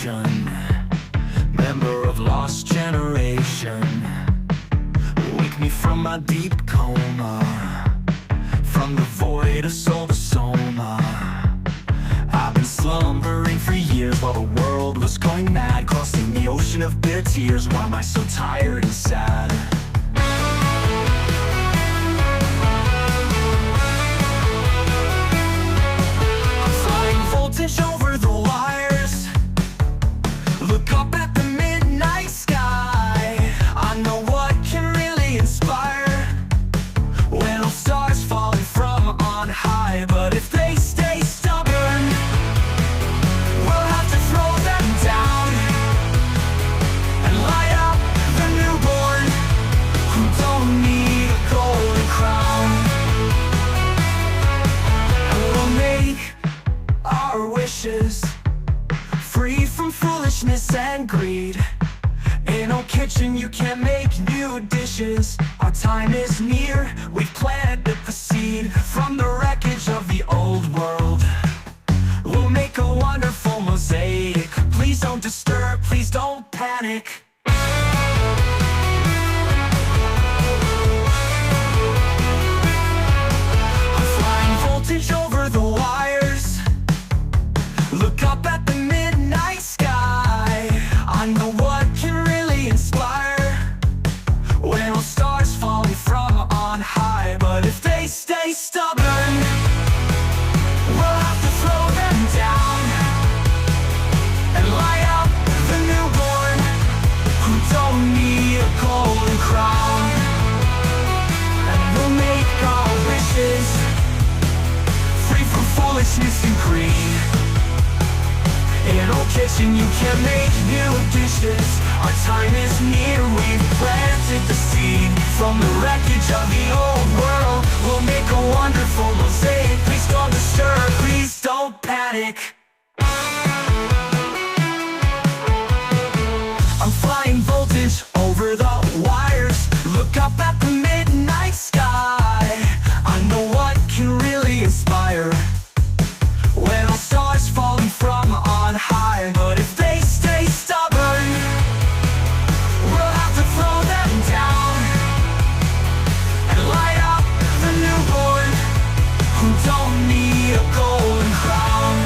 hibernation, member of lost generation. Wake me from my deep coma, from the void of solar soma. I've been slumbering for years while the world was going mad, crossing the ocean of bitter tears. Why am I so tired and sad? I'm flying voltage over the wires, look up at the midnight sky. I know what can really inspire, when all stars falling from on high. But if they stay stubborn, we'll have to throw them down and light up the newborn who don't need a golden crown. And we'll make our wishes free from foolishness and greed. In our kitchen you can't make new dishes. Our time is near, we've planted the seed. From the wreckage of the old world, we'll make a wonderful mosaic. Please don't disturb, please don't panic. I'm flying voltage over the wires, look up at the midnight sky. I know what can really inspire, when all stars falling from on high. But if they stay stubborn, we'll have to throw them down and light up the newborn who don't need a golden crown. And we'll make our wishes free from foolishness and greed. In our kitchen you can make new dishes. Our time is near, we've planted the seed. From the wreckage of the old world, we'll make a wonderful mosaic. Please don't disturb, please don't panic. I'm flying voltage over the wires, look up at the midnight sky. I know what can really inspire, when all stars falling from on high. But if they stay stubborn, we'll have to throw them down and light up the newborn who don't need a golden crown.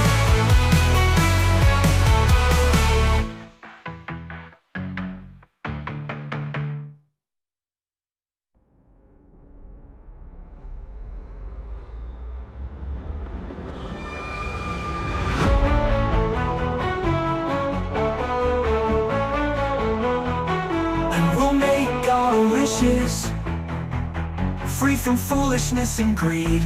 Wishes free from foolishness and greed.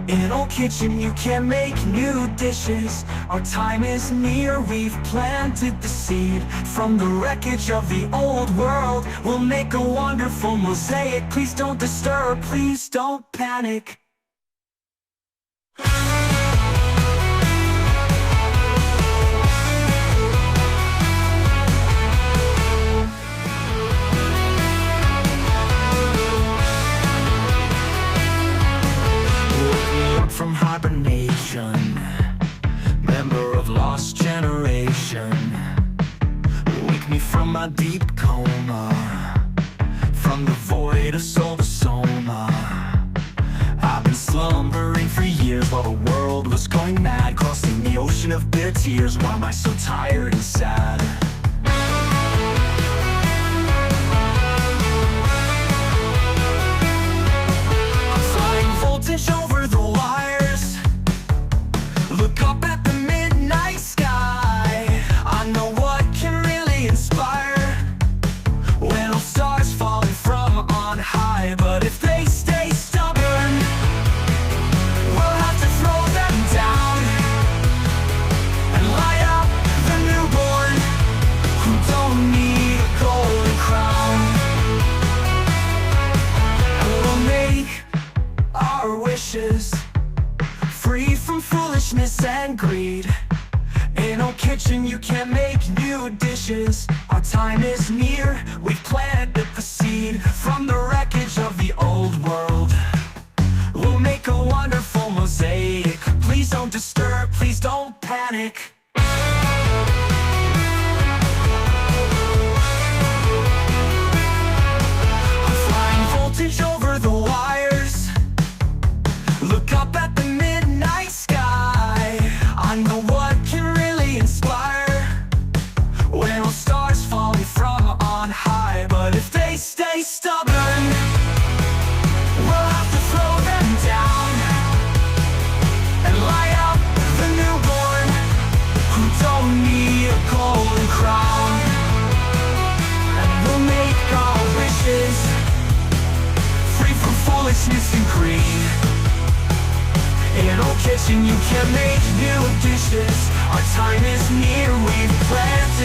In our kitchen you can make new dishes. Our time is near, we've planted the seed. From the wreckage of the old world, we'll make a wonderful mosaic. Please don't disturb, please don't panic. From hibernation, member of lost generation. Wake me from my deep coma, from the void of solar soma. I've been slumbering for years while the world was going mad, crossing the ocean of bitter tears. Why am I so tired and sad? I'm flying voltage over the wires, look up at the midnight sky. I know what can really inspire, when all stars falling from on high. But if they stay stubborn, we'll have to throw them down and light up the newborn who don't need a golden crown. And we'll make our wishes free from foolishness and greed. In our kitchen you can't make new dishes. Our time is near, we've planted the seed. From the wreckage of the old world, we'll make a wonderful mosaic. Please don't disturb, please don't panic. don't need a golden crown, and we'll make our wishes free from foolishness and greed. In our kitchen you can make new dishes. Our time is near, we've planted